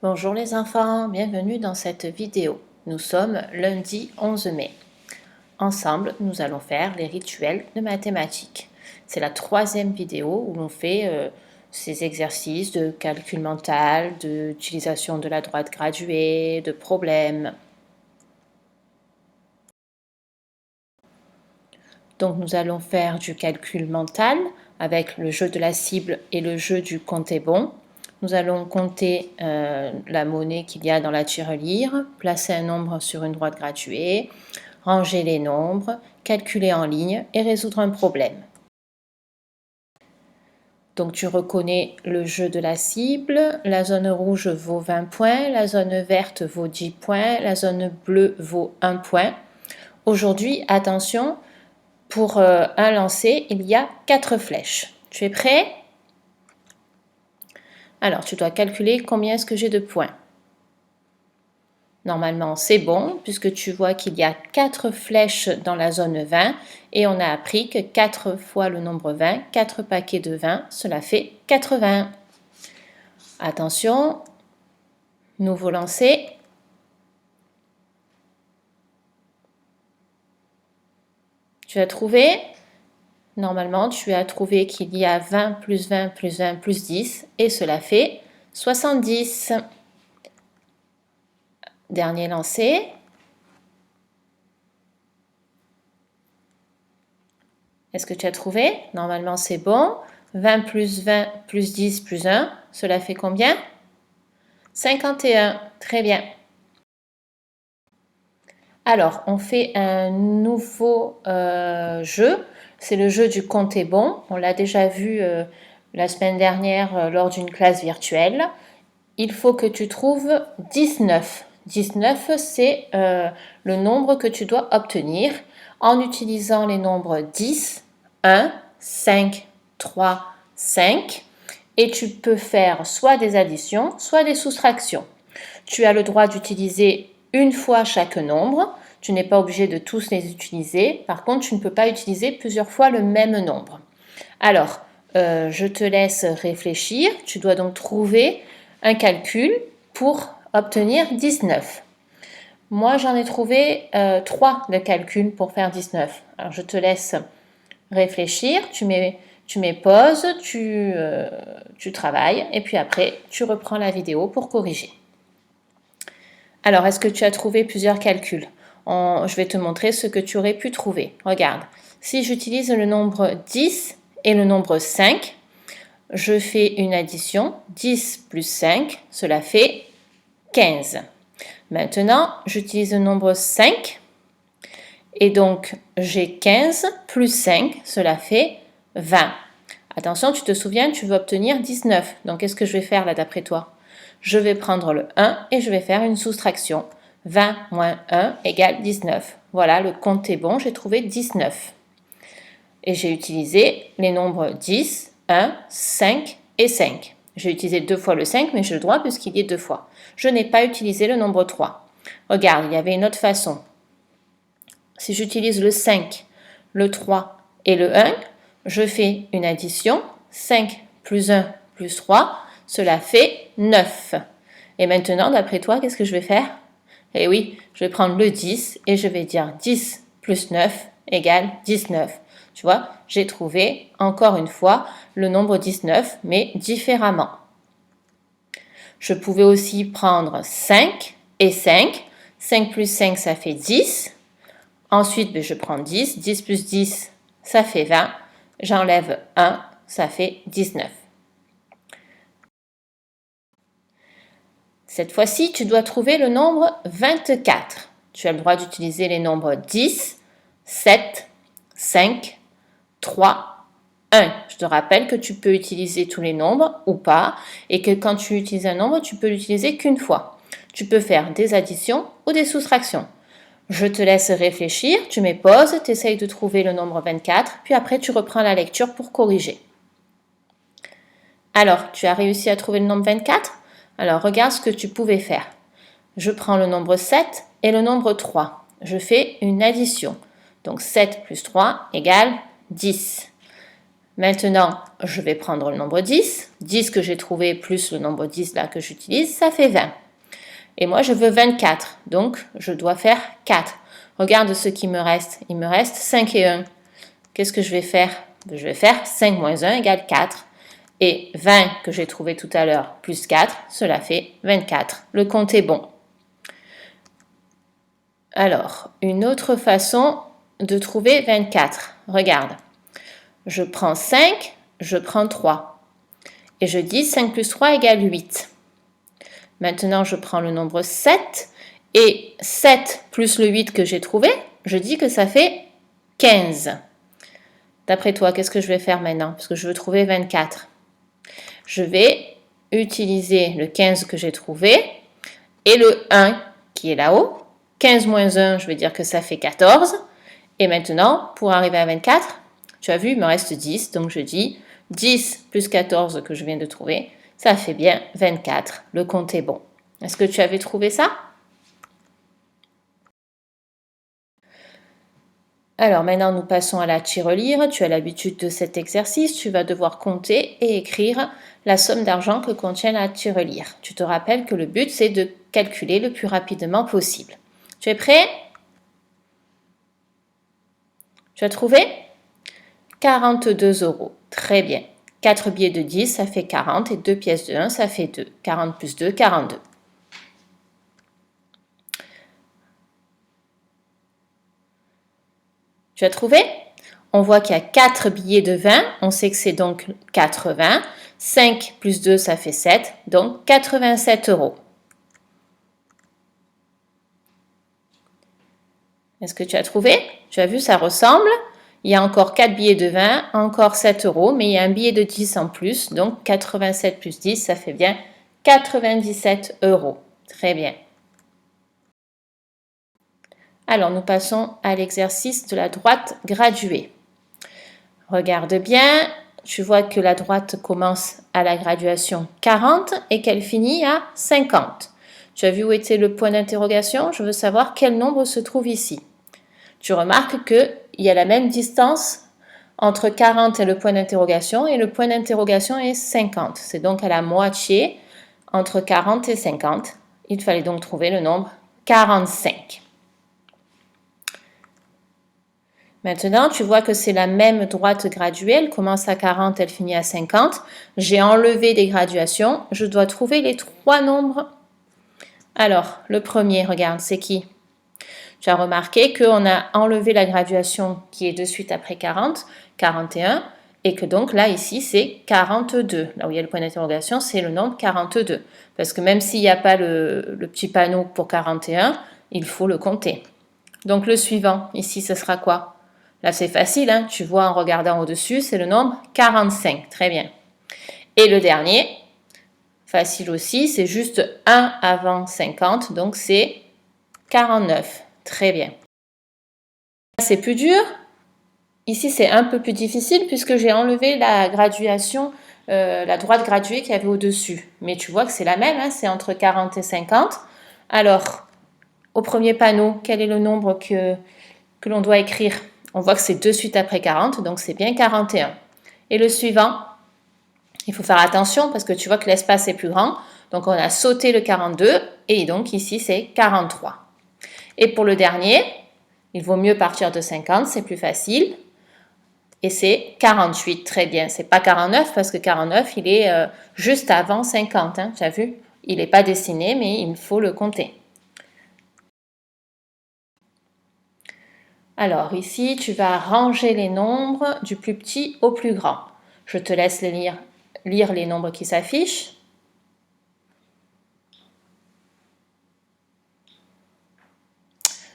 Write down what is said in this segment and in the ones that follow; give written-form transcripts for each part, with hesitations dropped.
Bonjour les enfants, bienvenue dans cette vidéo. Nous sommes lundi 11 mai. Ensemble, nous allons faire les rituels de mathématiques. C'est la troisième vidéo où l'on fait ces exercices de calcul mental, d'utilisation de la droite graduée, de problèmes. Donc nous allons faire du calcul mental avec le jeu de la cible et le jeu du compter bon. Nous allons compter la monnaie qu'il y a dans la tirelire, placer un nombre sur une droite graduée, ranger les nombres, calculer en ligne et résoudre un problème. Donc tu reconnais le jeu de la cible, la zone rouge vaut 20 points, la zone verte vaut 10 points, la zone bleue vaut 1 point. Aujourd'hui, attention, pour un lancer, il y a 4 flèches. Tu es prêt? Alors, tu dois calculer combien est-ce que j'ai de points. Normalement, c'est bon, puisque tu vois qu'il y a 4 flèches dans la zone 20, et on a appris que 4 fois le nombre 20, 4 paquets de 20, cela fait 80. Attention, nouveau lancer. Tu as trouvé? Normalement, tu as trouvé qu'il y a 20 plus 20 plus 20 plus 10, et cela fait 70. Dernier lancer. Est-ce que tu as trouvé? Normalement, c'est bon. 20 plus 20 plus 10 plus 1, cela fait combien? 51. Très bien. Alors, on fait un nouveau jeu. C'est le jeu du compter bon. On l'a déjà vu la semaine dernière lors d'une classe virtuelle. Il faut que tu trouves 19. 19, c'est le nombre que tu dois obtenir en utilisant les nombres 10, 1, 5, 3, 5. Et tu peux faire soit des additions, soit des soustractions. Tu as le droit d'utiliser une fois chaque nombre. Tu n'es pas obligé de tous les utiliser. Par contre, tu ne peux pas utiliser plusieurs fois le même nombre. Alors, je te laisse réfléchir. Tu dois donc trouver un calcul pour obtenir 19. Moi, j'en ai trouvé 3 de calculs pour faire 19. Alors, je te laisse réfléchir. Tu mets pause, tu travailles et puis après, tu reprends la vidéo pour corriger. Alors, est-ce que tu as trouvé plusieurs calculs? Je vais te montrer ce que tu aurais pu trouver. Regarde, si j'utilise le nombre 10 et le nombre 5, je fais une addition. 10 plus 5, cela fait 15. Maintenant, j'utilise le nombre 5 et donc j'ai 15 plus 5, cela fait 20. Attention, tu te souviens, tu veux obtenir 19. Donc, qu'est-ce que je vais faire là d'après toi? Je vais prendre le 1 et je vais faire une soustraction. 20 moins 1 égale 19. Voilà, le compte est bon, j'ai trouvé 19. Et j'ai utilisé les nombres 10, 1, 5 et 5. J'ai utilisé 2 fois le 5, mais j'ai le droit puisqu'il y est 2 fois. Je n'ai pas utilisé le nombre 3. Regarde, il y avait une autre façon. Si j'utilise le 5, le 3 et le 1, je fais une addition. 5 plus 1 plus 3, cela fait 9. Et maintenant, d'après toi, qu'est-ce que je vais faire? Eh oui, je vais prendre le 10 et je vais dire 10 plus 9 égale 19. Tu vois, j'ai trouvé encore une fois le nombre 19, mais différemment. Je pouvais aussi prendre 5 et 5. 5 plus 5, ça fait 10. Ensuite, je prends 10. 10 plus 10, ça fait 20. J'enlève 1, ça fait 19. Cette fois-ci, tu dois trouver le nombre 24. Tu as le droit d'utiliser les nombres 10, 7, 5, 3, 1. Je te rappelle que tu peux utiliser tous les nombres ou pas et que quand tu utilises un nombre, tu peux l'utiliser qu'une fois. Tu peux faire des additions ou des soustractions. Je te laisse réfléchir, tu mets pause, tu essayes de trouver le nombre 24, puis après tu reprends la lecture pour corriger. Alors, tu as réussi à trouver le nombre 24? Alors, regarde ce que tu pouvais faire. Je prends le nombre 7 et le nombre 3. Je fais une addition. Donc, 7 plus 3 égale 10. Maintenant, je vais prendre le nombre 10. 10 que j'ai trouvé plus le nombre 10 là que j'utilise, ça fait 20. Et moi, je veux 24. Donc, je dois faire 4. Regarde ce qui me reste. Il me reste 5 et 1. Qu'est-ce que je vais faire? Je vais faire 5 moins 1 égale 4. Et 20 que j'ai trouvé tout à l'heure plus 4, cela fait 24. Le compte est bon. Alors, une autre façon de trouver 24. Regarde. Je prends 5, je prends 3. Et je dis 5 plus 3 égale 8. Maintenant, je prends le nombre 7. Et 7 plus le 8 que j'ai trouvé, je dis que ça fait 15. D'après toi, qu'est-ce que je vais faire maintenant? Parce que je veux trouver 24. Je vais utiliser le 15 que j'ai trouvé et le 1 qui est là-haut. 15 moins 1, je vais dire que ça fait 14. Et maintenant, pour arriver à 24, tu as vu, il me reste 10. Donc je dis 10 plus 14 que je viens de trouver, ça fait bien 24. Le compte est bon. Est-ce que tu avais trouvé ça? Alors maintenant, nous passons à la tirelire. Tu as l'habitude de cet exercice. Tu vas devoir compter et écrire la somme d'argent que contient la tirelire. Tu te rappelles que le but, c'est de calculer le plus rapidement possible. Tu es prêt? Tu as trouvé? 42 €. Très bien. 4 billets de 10, ça fait 40 et 2 pièces de 1, ça fait 2. 40 plus 2, 42. Tu as trouvé? On voit qu'il y a 4 billets de 20, on sait que c'est donc 80. 5 plus 2, ça fait 7, donc 87 €. Est-ce que tu as trouvé? Tu as vu, ça ressemble. Il y a encore 4 billets de 20, encore 7 €, mais il y a un billet de 10 en plus, donc 87 plus 10, ça fait bien 97 €. Très bien. Alors, nous passons à l'exercice de la droite graduée. Regarde bien, tu vois que la droite commence à la graduation 40 et qu'elle finit à 50. Tu as vu où était le point d'interrogation? Je veux savoir quel nombre se trouve ici. Tu remarques qu'il y a la même distance entre 40 et le point d'interrogation et le point d'interrogation est 50. C'est donc à la moitié entre 40 et 50. Il fallait donc trouver le nombre 45. Maintenant, tu vois que c'est la même droite graduée, elle commence à 40, elle finit à 50. J'ai enlevé des graduations, je dois trouver les 3 nombres. Alors, le premier, regarde, c'est qui? Tu as remarqué qu'on a enlevé la graduation qui est de suite après 40, 41, et que donc là, ici, c'est 42. Là où il y a le point d'interrogation, c'est le nombre 42. Parce que même s'il n'y a pas le petit panneau pour 41, il faut le compter. Donc le suivant, ici, ce sera quoi? Là, c'est facile, hein? Tu vois en regardant au-dessus, c'est le nombre 45. Très bien. Et le dernier, facile aussi, c'est juste 1 avant 50, donc c'est 49. Très bien. C'est plus dur. Ici, c'est un peu plus difficile puisque j'ai enlevé la graduation, la droite graduée qu'il y avait au-dessus. Mais tu vois que c'est la même, hein? C'est entre 40 et 50. Alors, au premier panneau, quel est le nombre que l'on doit écrire? On voit que c'est de suite après 40, donc c'est bien 41. Et le suivant, il faut faire attention parce que tu vois que l'espace est plus grand. Donc on a sauté le 42 et donc ici c'est 43. Et pour le dernier, il vaut mieux partir de 50, c'est plus facile. Et c'est 48, très bien. C'est pas 49 parce que 49, il est juste avant 50. Hein, tu as vu? Il n'est pas dessiné, mais il faut le compter. Alors ici, tu vas ranger les nombres du plus petit au plus grand. Je te laisse lire les nombres qui s'affichent.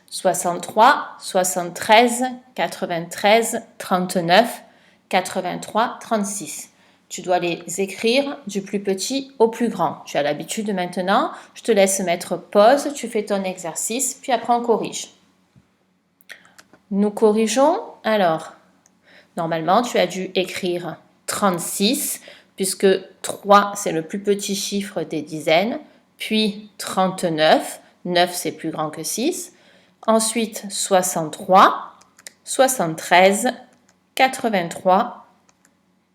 « 63, 73, 93, 39, 83, 36. Tu dois les écrire du plus petit au plus grand. Tu as l'habitude maintenant. Je te laisse mettre pause, tu fais ton exercice, puis après on corrige. Nous corrigeons. Alors, normalement, tu as dû écrire 36, puisque 3, c'est le plus petit chiffre des dizaines, puis 39, 9, c'est plus grand que 6, ensuite 63, 73, 83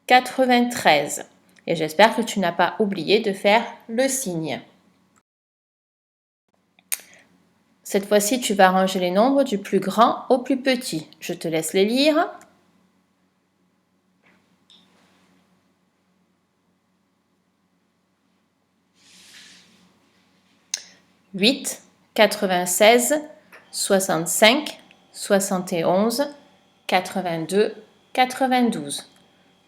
93. Et j'espère que tu n'as pas oublié de faire le signe. Cette fois-ci, tu vas ranger les nombres du plus grand au plus petit. Je te laisse les lire. 8, 96, 65, 71, 82, 92.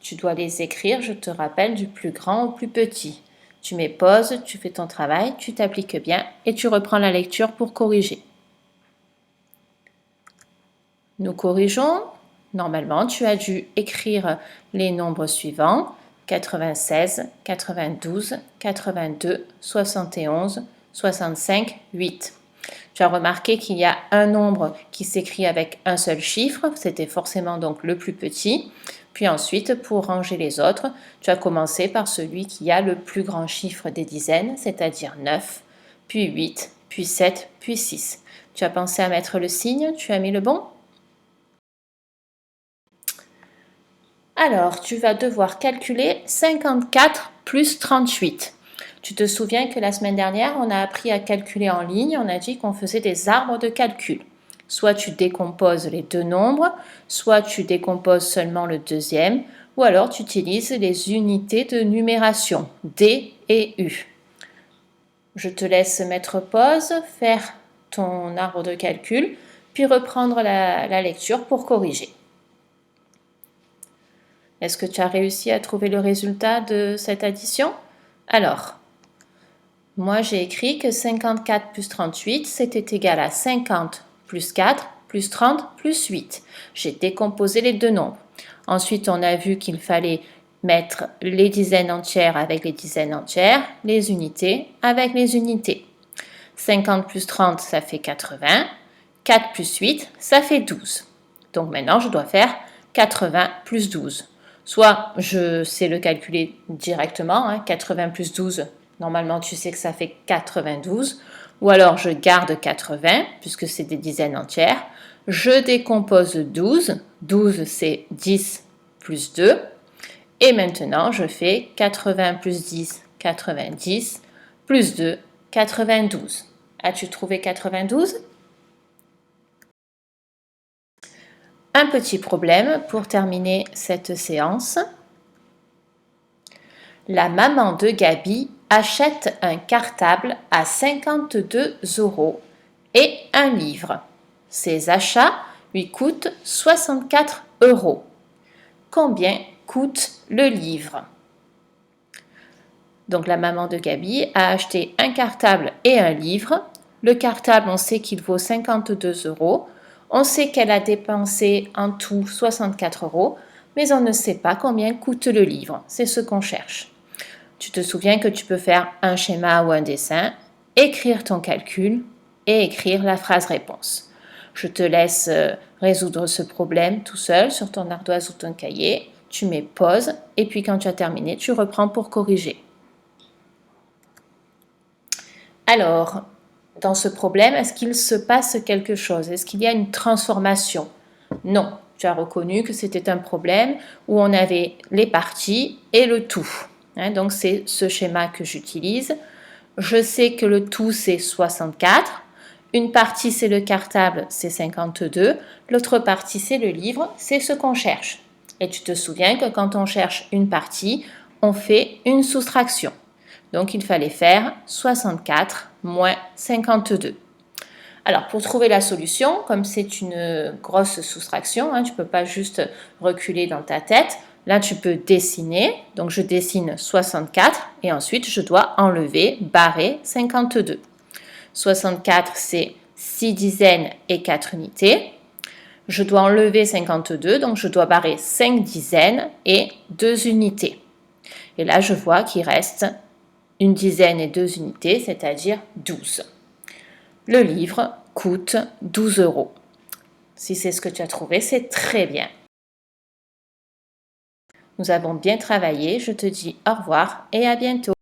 Tu dois les écrire, je te rappelle, du plus grand au plus petit. Tu mets pause, tu fais ton travail, tu t'appliques bien et tu reprends la lecture pour corriger. Nous corrigeons. Normalement, tu as dû écrire les nombres suivants: 96, 92, 82, 71, 65, 8. Tu as remarqué qu'il y a un nombre qui s'écrit avec un seul chiffre, c'était forcément donc le plus petit. Puis ensuite, pour ranger les autres, tu as commencé par celui qui a le plus grand chiffre des dizaines, c'est-à-dire 9, puis 8, puis 7, puis 6. Tu as pensé à mettre le signe, tu as mis le bon? Alors, tu vas devoir calculer 54 plus 38. Tu te souviens que la semaine dernière, on a appris à calculer en ligne, on a dit qu'on faisait des arbres de calcul. Soit tu décomposes les deux nombres, soit tu décomposes seulement le deuxième, ou alors tu utilises les unités de numération, D et U. Je te laisse mettre pause, faire ton arbre de calcul, puis reprendre la lecture pour corriger. Est-ce que tu as réussi à trouver le résultat de cette addition? Alors, moi j'ai écrit que 54 plus 38, c'était égal à 50 plus 4 plus 30 plus 8. J'ai décomposé les deux nombres. Ensuite, on a vu qu'il fallait mettre les dizaines entières avec les dizaines entières, les unités avec les unités. 50 plus 30, ça fait 80. 4 plus 8, ça fait 12. Donc maintenant, je dois faire 80 plus 12. Soit je sais le calculer directement, 80 plus 12, normalement tu sais que ça fait 92, ou alors je garde 80, puisque c'est des dizaines entières, je décompose 12, 12 c'est 10 plus 2, et maintenant je fais 80 plus 10, 90, plus 2, 92. As-tu trouvé 92? Un petit problème pour terminer cette séance. La maman de Gabi achète un cartable à 52 € et un livre. Ces achats lui coûtent 64 €. Combien coûte le livre? Donc la maman de Gabi a acheté un cartable et un livre. Le cartable, on sait qu'il vaut 52 €. On sait qu'elle a dépensé en tout 64 €, mais on ne sait pas combien coûte le livre. C'est ce qu'on cherche. Tu te souviens que tu peux faire un schéma ou un dessin, écrire ton calcul et écrire la phrase réponse. Je te laisse résoudre ce problème tout seul sur ton ardoise ou ton cahier. Tu mets pause et puis quand tu as terminé, tu reprends pour corriger. Alors, dans ce problème, est-ce qu'il se passe quelque chose? Est-ce qu'il y a une transformation? Non, tu as reconnu que c'était un problème où on avait les parties et le tout. Donc c'est ce schéma que j'utilise. Je sais que le tout c'est 64. Une partie c'est le cartable, c'est 52. L'autre partie c'est le livre, c'est ce qu'on cherche. Et tu te souviens que quand on cherche une partie, on fait une soustraction. Donc il fallait faire 64 moins 52. Alors pour trouver la solution, comme c'est une grosse soustraction, tu ne peux pas juste reculer dans ta tête, là tu peux dessiner. Donc je dessine 64 et ensuite je dois enlever, barrer 52. 64 c'est 6 dizaines et 4 unités. Je dois enlever 52, donc je dois barrer 5 dizaines et 2 unités. Et là je vois qu'il reste une dizaine et 2 unités, c'est-à-dire 12. Le livre coûte 12 €. Si c'est ce que tu as trouvé, c'est très bien. Nous avons bien travaillé, je te dis au revoir et à bientôt.